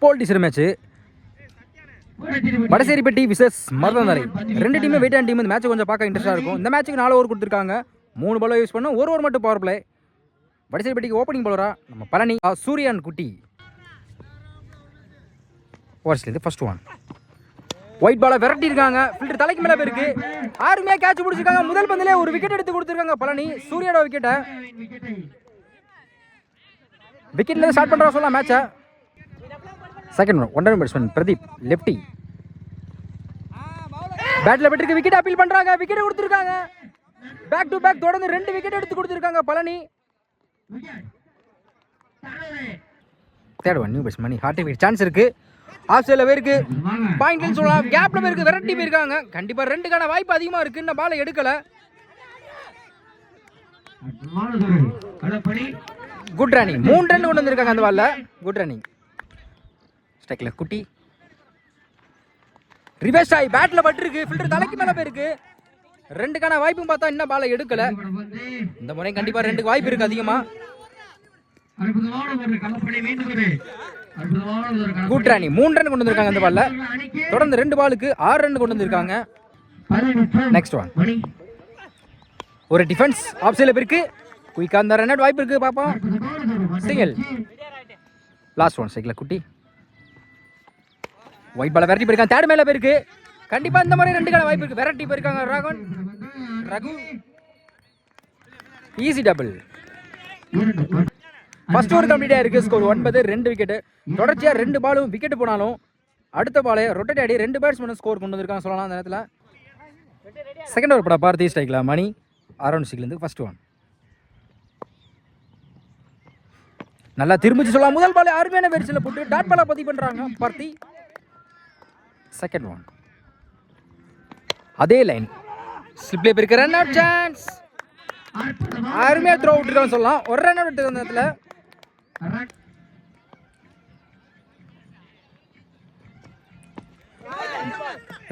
போல் teacher match Vadaseripatti versus மருதநரை. ரெண்டு டீமே wait and team. இந்த மேட்ச் கொஞ்சம் பார்க்க இன்ட்ரெஸ்டாக இருக்கும். இந்த மேட்ச்சுக்கு 4 ஓவர் கொடுத்துருக்காங்க. 3 பால் யூஸ் பண்ண 1 ஓவர் மட்டும் பவர் பிளே. வடசேரிப்பட்டிக்கு ஓப்பனிங் பவுலரா நம்ம பழனி சூரியன் குட்டி. ஓவர்ஸ்லேருந்து ஃபர்ஸ்ட் ஒன். ஒயிட் பாலை விரட்டி இருக்காங்க. ஃபில்டர் தலைக்கு மேலே போயிருக்கு. ஆறுமையாக கேட்ச் பிடிச்சிருக்காங்க. முதல் பந்திலே ஒரு விக்கெட் எடுத்து கொடுத்துருக்காங்க பழனி. சூர்யாவோட விக்கெட்டை விக்கெட்ல ஸ்டார்ட் பண்ணுறா சொல்லலாம் மேட்சை. Second one one batsman Pradeep lefty பேட்டில் விட்டு விக்கெட் அப்பீல் பண்ணுறாங்க. விக்கெட் கொடுத்துருக்காங்க. பேக் டு பேக் தொடர்ந்து 2 விக்கெட் எடுத்து கொடுத்துருக்காங்க Palani. Third one new batsman hard wicket chance இருக்கு. ஆஃப் சைடில் போயிருக்கு. பாயிண்ட் சொல்லலாம். கேப்ல போயிருக்கு. விரட்டி போயிருக்காங்க. கண்டிப்பாக 2க்கான வாய்ப்பு அதிகமாக இருக்கு. இந்த பாலை எடுக்கல. Good running. 3 ரன் கொண்டு வந்திருக்காங்க அந்த பால்ல. Good running. ஸ்ட்ரைக்ல குட்டி ரிவர்ஸ் ஆகி பேட்ல பட்டிருக்கு. ஃபில்டர் தலைக்கு மேல போயிருக்கு. 2க்கான வாய்ப்பும் பார்த்தா இன்னும் பாலை எடுக்கல. இந்த முறை கண்டிப்பா 2க்கு வாய்ப்பு இருக்கு அதிகமா. Good running. 3 ரன் கொண்டு வந்திருக்காங்க அந்த பால்ல. தொடர்ந்து 2 பாலுக்கு 6 ரன் கொண்டு வந்திருக்காங்க. Next one. ஒரு டிஃபென்ஸ் ஆஃப் சைடில் இருக்கு. குயிக்கா அந்த ரன் அவுட் வாய்ப்பு இருக்கு. பாப்போம். சிங்கிள். Last one. சைக்கிள் குட்டி ஒயிட் பால விரட்டி போயிருக்காங்க. தேர்ட் மேல போயிருக்கு. கண்டிப்பா இந்த மாதிரி 2க்கான வாய்ப்பு இருக்கு. விரட்டி போயிருக்காங்க Raghu. Easy double. First over complete ஆயிருக்கு. ஸ்கோர் 9. 2 விக்கெட். தொடர்ச்சியா 2 பாலும் விக்கெட் போனாலும் அடுத்த பாலே ரொட்டேட் ஆடி 2 பேட்ஸ்மேன் ஸ்கோர் கொண்டு வந்திருக்காங்க சொல்லலாம். அந்த நேரத்தில் செகண்ட் ஓவர் பட பார்த்தி ஸ்ட்ரைக்ல மணி அரௌண்ட் 6 ஃபர்ஸ்ட் ஒன். நல்லா திரும்பிச்சு சொல்லலாம். முதல் பால் அருமையான வெரிச்சில் போட்டு டாட் பாலா பதிவு பண்றாங்க பார்த்தி. Second one. அதே லைன் ஸ்லிப்ல போயிருக்கு. Run out chance. அருமையா த்ரோ அவுட் இருக்கான்னு சொல்லலாம். ஒரு ரன் அவுட் அந்த இடத்துல.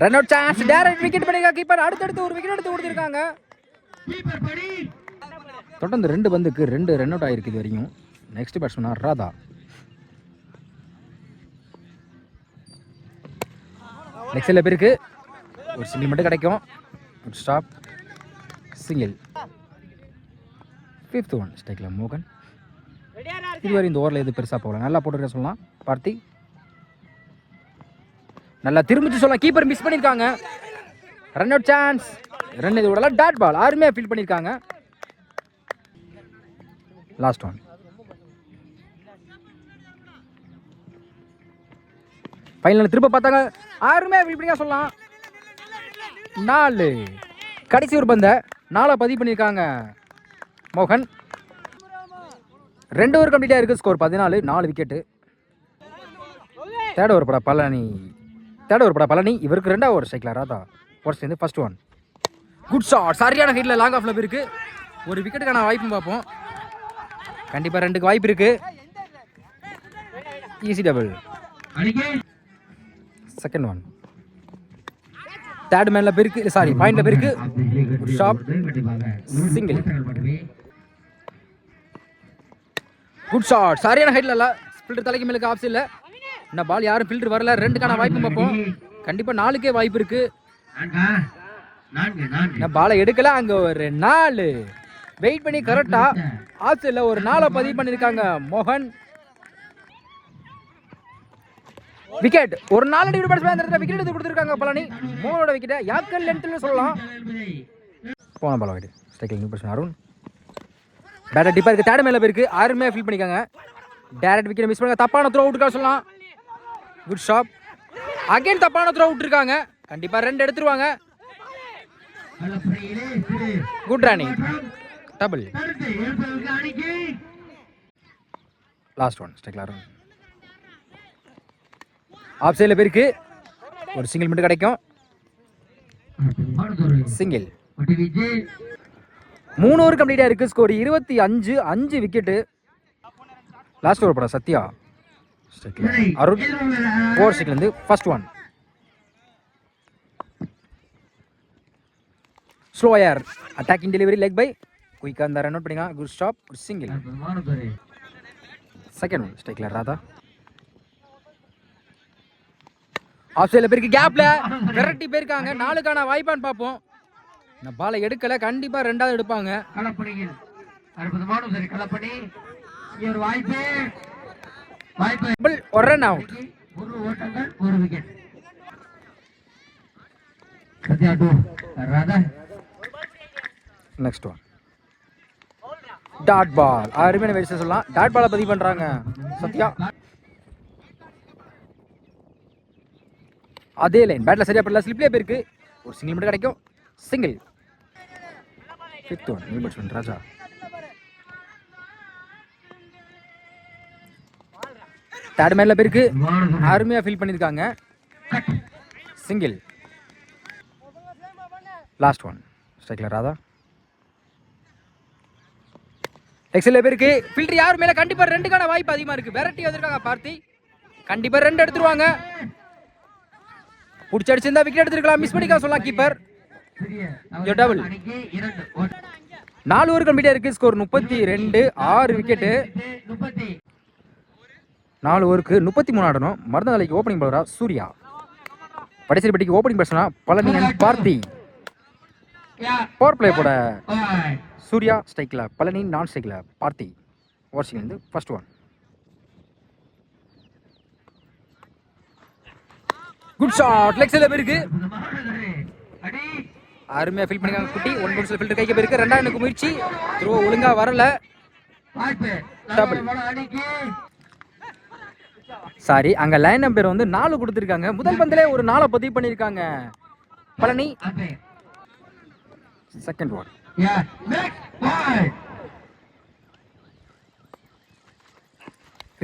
Run out chance. Direct wicket பண்ணிருக்காங்க கீப்பர். அடுத்தடுத்து ஒரு விக்கெட் எடுத்து கொடுத்திருக்காங்க. தொடர்ந்து 2 பந்துக்கு 2 ரன் அவுட் ஆயிருக்கு இது வரைக்கும். Next batsman Radha. நெக்ஸ்ட் சைடில் பேருக்கு ஒரு சிங்கிள் மட்டும் கிடைக்கும். ஒரு ஸ்டாப். சிங்கிள். 5th one. ஸ்ட்ரைக்ல மோகன். இதுவரை இந்த ஓவரில் எது பெருசாக போகல. நல்லா போட்டுருக்க சொல்லலாம் பார்த்தி. நல்லா திரும்பிச்சு சொல்லலாம். கீப்பர் மிஸ் பண்ணியிருக்காங்க. Run out chance. ரன் இது விடலாம். டாட் பால் அருமையாக ஃபீல் பண்ணியிருக்காங்க. Last one. ஃபைனல் திரும்ப பார்த்தாங்க. அருமையாக ஃபீல் பண்ணியா சொல்லலாம். 4 கடைசி ஒரு பந்த 4 பதிவு பண்ணியிருக்காங்க மோகன். 2 ஓவர் கம்ப்ளீட்டாக இருக்குது. ஸ்கோர் 14. 4 விக்கெட்டு. தேர்ட் ஓவர் பட பழனி. இவருக்கு 2வது ஓவர் ஸ்ட்ரைக்ல Radha. First first one. Good shot. சரியான ஹைட்ல லாங் ஆஃப்ல இருக்கு. ஒரு விக்கெட்டுக்கான வாய்ப்பும் பார்ப்போம். கண்டிப்பாக 2க்கு வாய்ப்பு இருக்கு. Easy double. Second one. Third மேன்ல பேருக்கு சாரி பாயிண்ட்ல பேருக்கு ஒரு ஷாட். சிங்கிள். Good shot. சரியான ஹைட்ல இல்ல. ஃபில்டர் தலைக்கு மேலுக்கு ஆப்ஸ் இல்ல. இந்த பால் யாரும் ஃபில்டர் வரல. 2க்கான வாய்ப்பு பார்ப்போம். கண்டிப்பா 4க்கே வாய்ப்பு இருக்கு. பாலை எடுக்கல. அங்க ஒரு 4 வெயிட் பண்ணி கரெக்டா ஆப்ஸ் இல்ல ஒரு 4 பதிவு பண்ணிருக்காங்க மோகன். விக்கெட். ஒரு 4 அடி பேட்ஸ்மேன் அந்த இடத்துல விக்கெட் எடுத்து கொடுத்துருக்காங்க பழனி. மோகனோட விக்கெட்டை யாக்கல் லென்த்ல சொல்லலாம். போன பால் ஆயிடு. Striking new batsman Arun. Batter டிப்பா இருக்கு. தேர்ட் மேல போயிருக்கு. அருமையா ஃபீல் பண்ணிக்காங்க. டைரக்ட் விக்கெட் மிஸ் பண்ணாங்க. தப்பான த்ரோ அவுட்டுக்கா சொல்லலாம். Good shot. அகைன் தப்பான த்ரோ அவுட் இருக்காங்க. கண்டிப்பா 2 எடுத்துருவாங்க. Good running. Double. Last one. ஸ்ட்ரைக்ல அருண். ஆஃப் சைடில் பேருக்கு ஒரு சிங்கிள் மட்டும் கிடைக்கும். சிங்கிள். 3 ஓவர் கம்ப்ளீட்டாக இருக்கு. ஸ்கோர் 25. 5 விக்கெட்டு. லாஸ்ட் ஓவர் பட சத்யா. அருண். 4 ஸ்ட்ரைக்லேருந்து first one. Slow air attacking delivery leg bye குயிக்காக அந்த ரன் அவுட் பண்ணிக்கலாம். Good stop. Good single. Second one ஸ்ட்ரைக்கில் ராதா. ஆஃப் சைடில் பேருக்கு கேப்ல விரட்டி போயிருக்காங்க. 4க்கான வாய்ப்பான்னு பார்ப்போம். இந்த பாலை எடுக்கல, கண்டிப்பா 2வது எடுப்பாங்க. ஒரு run out. Next one dot ball. அருமையான வெயிட் சொல்லலாம். டாட் பாலை பதிவு பண்றாங்க சத்யா. அதே லைன் பேட்ல சரியா படல, ஸ்லிப்லேயே போயிருக்கு. ஒரு சிங்கிள் மட்டும் கிடைக்கும். Single. Fifth one new batsman Raja. Third மேன்ல போயிருக்கு. அருமையா ஃபீல் பண்ணியிருக்காங்க. சிங்கிள். லாஸ்ட் ஒன் ஸ்ட்ரைக்கில் ராதா. எக்ஸல்ல பேருக்கு ஃபில்டர் யார் மேல கண்டிப்பா 2க்கான வாய்ப்பு அதிகமா இருக்கு. வெரைட்டி வந்திருக்காங்க பார்த்தி. கண்டிப்பா 2 எடுத்துருவாங்க. புடிச்சு அடிச்சிருந்தா விக்கெட் எடுத்துருக்கலாம். மிஸ் பண்ணிக்கலாம் சொல்லலாம் கீப்பர். டபுள். 4 ஓவர் கம்ப்ளீட்டா இருக்கு. ஸ்கோர் 32. 6 விக்கெட். 4 ஓவருக்கு 33 ஆடணும். மருந்தலைக்கு ஓப்பனிங் பவுலரா சூர்யா. படைசரிப்பட்டிக்கு ஓப்பனிங் பேட்ஸ்மேனா Palani and Parthi. Power play போட சூர்யா ஸ்ட்ரைக்கில், பழனி நான் ஸ்ட்ரைக்கில், பார்த்தி. ஓவர்ஸ்லேருந்து first one. Good shot. Leg சைடில் போயிருக்கு. அருமையாக ஃபீல் பண்ணிருக்காங்க குட்டி. 1 பவுன்ஸ்ல ஃபில்டர் கைக்கு போயிருக்கு. 2வது முயற்சி. த்ரோ ஒழுங்கா வரல. டபுள். சாரி, அங்க லைன் நம்பர் வந்து 4 கொடுத்துருக்காங்க. முதல் பந்திலே ஒரு 4 பதிவு பண்ணிருக்காங்க பழனி. Second one.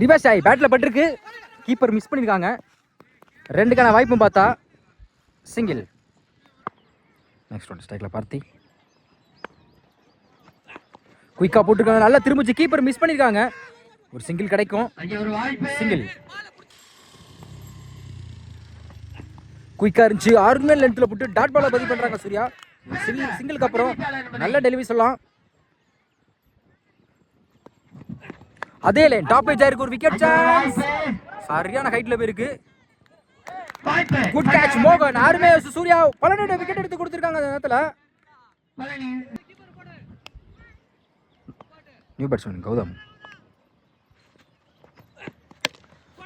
ரிவர்ஸ் ஆகி பேட்ல பட்டிருக்கு. கீப்பர் மிஸ் பண்ணிருக்காங்க. 2க்கான வாய்ப்பும் பார்த்தா சிங்கிள். நெக்ஸ்ட் ஒன் ஸ்ட்ரைக்ல பார்த்தி. குயிக்கா போட்டுருக்காங்க. நல்லா திரும்பிச்சு. கீப்பர் மிஸ் பண்ணிருக்காங்க. ஒரு சிங்கிள் கிடைக்கும். சிங்கிள். குயிக்கா இருந்துச்சு. 6 மேல் லென்த்ல போட்டு டாட் பால பதிவு பண்றாங்க சூர்யா. சிங்கிளுக்கு அப்புறம் நல்ல டெலிவரி சொல்லலாம். அதே லைன் டாப் பேஜ் ஆயிருக்கு. ஒரு விக்கெட் சான்ஸ். சரியான ஹைட்ல போயிருக்கு. குட் கேட்ச் மோகன். அருமையா சூர்யா பலனோட விக்கெட் எடுத்து கொடுத்திருக்காங்க அந்த நேரத்துல. New batsman Gautam.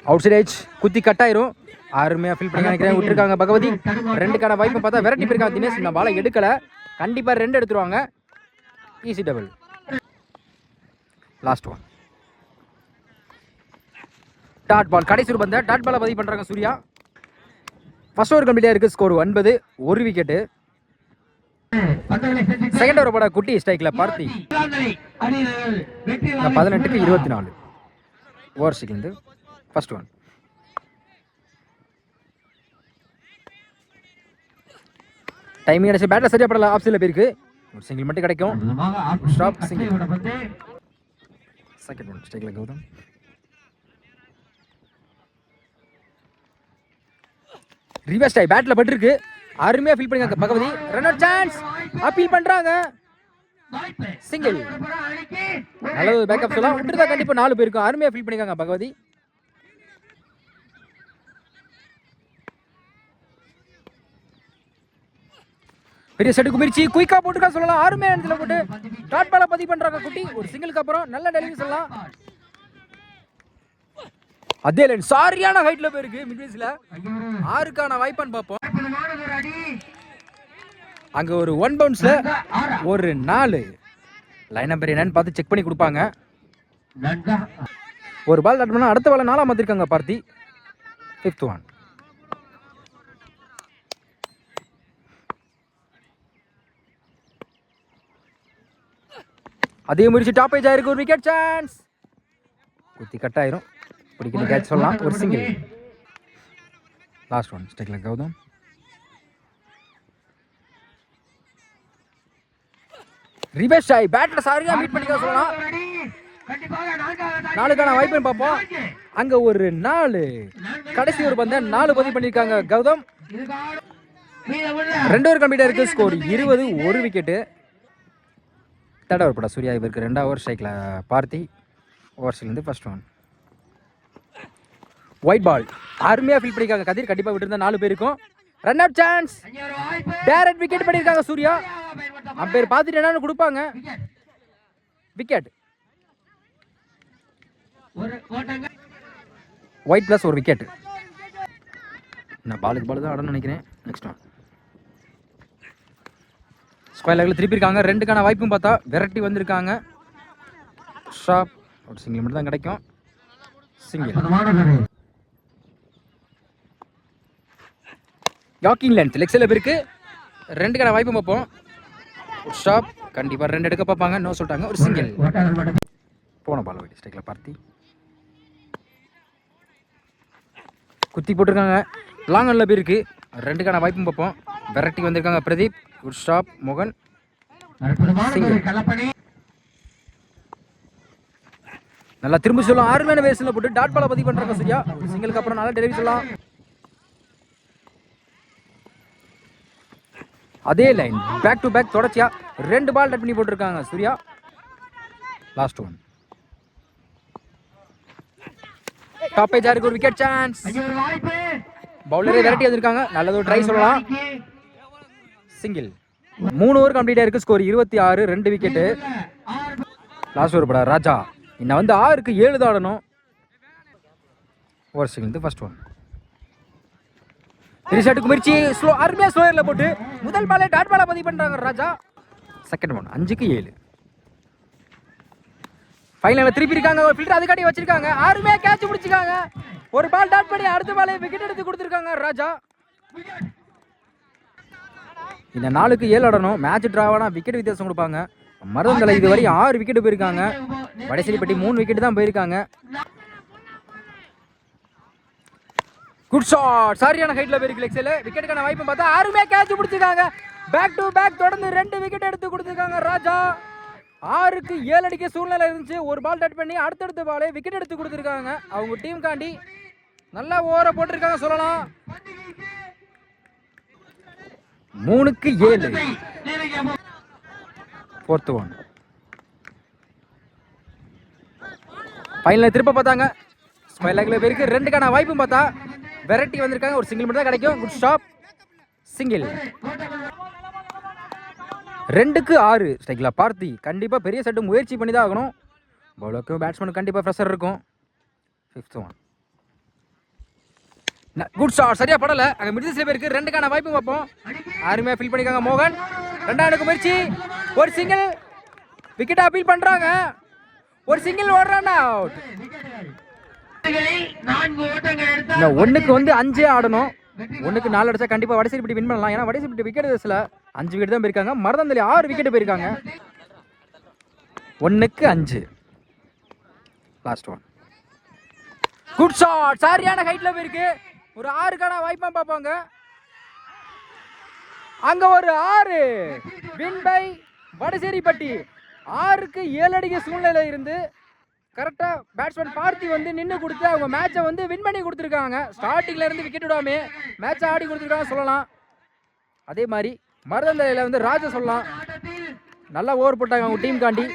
Outside edge குத்தி கட் ஆயிரும். அருமையா ஃபீல் பண்ணி நினைக்கிறேன். விட்டுருக்காங்க பகவதி. 2க்கான வாய்ப்பு பார்த்தா விரட்டி போயிருக்காங்க தினேஷ். இந்த பாலை எடுக்கல. கண்டிப்பா 2 எடுத்துருவாங்க. Easy double. Last one dot ball. கடைசி ஒரு பந்த டாட் பாலை பதிவு பண்றாங்க சூர்யா. ஃபர்ஸ்ட் ஓவர் கம்ப்ளீட்டா இருக்கு. ஸ்கோர் 9. 1 விக்கெட். செகண்ட் ஓவர் போட குட்டி ஸ்ட்ரைக்ல பார்த்தி. 18க்கு 24. ஓவர் சிக்கிந்து ஃபர்ஸ்ட் ஒன். டைமிங் அடிச்சு பேட்ல சரியா படல. ஆஃப் சைடுல போயிருக்கு. ஒரு சிங்கிள் மட்டும் கிடைக்கும். ஸ்டாப். சிங்கிள். செகண்ட் ஒன் ஸ்ட்ரைக்ல கௌதம். ரிவர்ஸ் டை பேட்ல பட்டிருக்கு. அருமையா ஃபீல் பண்ணிருக்காங்க Bhagavathi. Run out chance. Appeal பண்றாங்க. சிங்கிள். நல்ல பேக்கப் சொல்லலாம். விட்டுருந்தா கண்டிப்பா 4 பேருக்கும். அருமையா ஃபீல் பண்ணிருக்காங்க பகவதி. பெரிய செட்டுக்கு முயற்சி. குயிக்கா போட்டுக்கா சொல்லலாம். அருமையா இடத்துல போட்டு டாட் பால பதிவு பண்றாங்க குட்டி. ஒரு சிங்கிளுக்கு அப்புறம் நல்ல டெலிவரி சொல்லலாம். அதே லைன் சாரியான ஹைட்ல போயிருக்கு. மிட்விஸ்ல 6க்கான வாய்ப்பான்னு பார்ப்போம். அங்க ஒரு 1 பவுன்ஸ்ல ஒரு 4. லைன் நம்பர் என்னன்னு பார்த்து செக் பண்ணி கொடுப்பாங்க. ஒரு பால் டாட் பண்ணா அடுத்த பால் 4 மாத்திருக்காங்க பார்த்தி. 5th one. அதே முயற்சி. டாப் ஏஜ் ஆயிருக்கு. ஒரு விக்கெட் சான்ஸ். குத்தி கட் ஆயிரும். பிடிக்கிற கேட்ச் சொல்லலாம். ஒரு சிங்கிள். லாஸ்ட் ஒன் ஸ்ட்ரைக்ல கௌதம். ரிவர்ஸ் ஆகி பேட்ல சாரியா மீட் பண்ணிக்க சொல்லலாம். 4க்கான வாய்ப்பு பார்ப்போம். அங்க ஒரு 4. கடைசி ஒரு பந்த 4 பதிவு பண்ணிருக்காங்க கௌதம். 2 ஓவர் கம்ப்ளீட்டா இருக்கு. ஸ்கோர் 20. 1 விக்கெட். தேர்ட் ஓவர் போட சூர்யா இவருக்கு 2வது ஓவர் ஸ்ட்ரைக்ல பார்த்தி. ஓவர்ஸ்லேருந்து ஃபர்ஸ்ட் ஒன். ஒயிட் பால் அருமையாக ஃபீல் பண்ணியிருக்காங்க கதிர். கண்டிப்பாக விட்டுருந்தா 4 பேருக்கும் run out chance. Direct wicket பண்ணியிருக்காங்க சூர்யா. அம்பேர் பார்த்துட்டு என்னன்னு கொடுப்பாங்க. விக்கெட். ஒயிட் ப்ளஸ் ஒரு விக்கெட். நான் பாலுக்கு பால் தான் ஆடணும்னு நினைக்கிறேன். நெக்ஸ்ட் ஒன் ஸ்கொயர் லெவலில் திருப்பி இருக்காங்க. 2க்கான வாய்ப்பும் பார்த்தா விரட்டி வந்திருக்காங்க. ஷாப் ஒரு சிங்கிள் மட்டும் தான் கிடைக்கும். சிங்கிள். யாக்கிங் லென்த் லெக் சைடில் இருக்கு. 2க்கான வாய்ப்பும் பார்ப்போம். ஷாப் கண்டிப்பாக 2 எடுக்க பார்ப்பாங்க. நோ சொல்லிட்டாங்க. ஒரு சிங்கிள். போன பால் வெயிட் ஸ்ட்ரைக்கில் பார்த்தி குத்தி போட்டிருக்காங்க. லாங் ஆனில் போயிருக்கு. 2க்கான வாய்ப்பும் பார்ப்போம். விரட்டி வந்திருக்காங்க பிரதீப். குட் ஸ்டாப் மோகன். நல்லா திரும்ப சொல்லலாம். 6 வேஸில் போட்டு டாட் பாலை பதிவு பண்ணுறாங்க சரியா. சிங்கிளுக்கு அப்புறம் நல்லா டெலிவரி சொல்லலாம். அதே லைன் பேக் டு பேக் தொடர்ச்சியா 2 பால் டட் பண்ணி போட்டிருக்காங்க Surya. Last one top edge ஆருக்கு ஒரு விக்கெட் சான்ஸ். பவுலரே விரட்டி வந்திருக்காங்க. நல்லது ஒரு ட்ரை சொல்லலாம். சிங்கிள். 3 ஓவர் கம்ப்ளீட்டாக இருக்கு. ஸ்கோர் 26. 2 விக்கெட்டு. லாஸ்ட் ஓவர் படா ராஜா. இன்னும் வந்து 6க்கு 7 தான் ஆடணும். ஒரு சிங்கிள். ஃபர்ஸ்ட் ஒன் ரிஷாட்டுக்கு முயற்சி. ஸ்லோ அருமையா ஸ்லோயரில் போட்டு முதல் பாலே டாட் பாலை பதிவு பண்ணுறாங்க ராஜா. Second one 5க்கு 7. ஃபைனலில் திருப்பி இருக்காங்க. ஒரு ஃபில்டர் அதுக்காட்டி வச்சிருக்காங்க. அருமையா கேட்ச் பிடிச்சிருக்காங்க. ஒரு பால் டாட் பண்ணி அடுத்த பாலே விக்கெட் எடுத்து கொடுத்துருக்காங்க ராஜா. இந்த 4க்கு 7 ஆடணும். மேட்ச் டிராவானா விக்கெட் வித்தியாசம் கொடுப்பாங்க. மருதந்தலை இது வரையும் 6 விக்கெட் போயிருக்காங்க. வடசேரிப்பட்டி 3 விக்கெட் தான் போயிருக்காங்க. Good shot. சரியான ஹைட்ல போயிருக்கு லெக் சைடுல. விக்கெட்டுக்கான வாய்ப்பு பார்த்தா அருமையா கேட்ச் பிடிச்சிருக்காங்க. பேக் டு பேக் தொடர்ந்து 2 விக்கெட் எடுத்து கொடுத்துருக்காங்க ராஜா. 6க்கு 7 அடிக்க சூழ்நிலை இருந்துச்சு. ஒரு பால் டட் பண்ணி அடுத்தடுத்த பாலே விக்கெட் எடுத்து கொடுத்துருக்காங்க. அவங்க டீம் காண்டி நல்லா ஓவரை போட்டிருக்காங்க சொல்லலாம். 3க்கு 7. ஃபோர்த் ஒன் ஃபைனலில் திருப்ப பார்த்தாங்க. ஸ்கொயர் லெக்கில் போயிருக்கு. 2க்கான வாய்ப்பும் பார்த்தா வெரைட்டி வந்திருக்காங்க. ஒரு சிங்கிள் மட்டும் தான் கிடைக்கும். Good stop. சிங்கிள். 2க்கு 6 ஸ்ட்ரைக்கில் பார்த்தி. கண்டிப்பாக பெரிய செட்டு முயற்சி பண்ணி தான் ஆகணும். பவுலருக்கும் பேட்ஸ்மேனுக்கு கண்டிப்பாக ப்ரெஷர் இருக்கும். 5th one good shot. சரியா படலை. அங்கே மிடில் சில பேருக்கு 2க்கான வாய்ப்பு பார்ப்போம். அருமையாக ஃபீல் பண்ணிக்காங்க மோகன். 2வது முயற்சி. ஒரு சிங்கிள். விக்கெட் அப்பீல் பண்ணுறாங்க. ஒரு சிங்கிள் ஓடுறான் அவுட். 1க்கு வந்து 5 ஆடணும். 1க்கு 4 அடிச்சா கண்டிப்பாக வடசேரிப்பட்டி வின் பண்ணலாம். ஏன்னா வடசேரிப்பட்டி விக்கெட் பேசல 5 விக்கெட் தான் போயிருக்காங்க. மருதந்தலி 6 விக்கெட் போயிருக்காங்க. 1க்கு 5. Last one good shot. சரியான ஹைட்ல போயிருக்கு. ஒரு 6க்கான வாய்ப்பா பார்ப்பாங்க. அங்க ஒரு 6 வின் பை வடசேரிப்பட்டி. 6க்கு 7 அடிக்க சூழ்நிலை இருந்து கரெக்டா பேட்ஸ்மேன் பார்த்தி வந்து நின்று கொடுத்து அவங்க மேட்சை வந்து வின் பண்ணி கொடுத்துருக்காங்க. ஸ்டார்டிங்ல இருந்து விக்கெட் விடாம மேட்சை ஆடி கொடுத்துருக்காங்க சொல்லலாம். அதே மாதிரி மருதந்தலையில் வந்து ராஜா சொல்லலாம். நல்லா ஓவர் போட்டாங்க அவங்க டீம் காண்டி.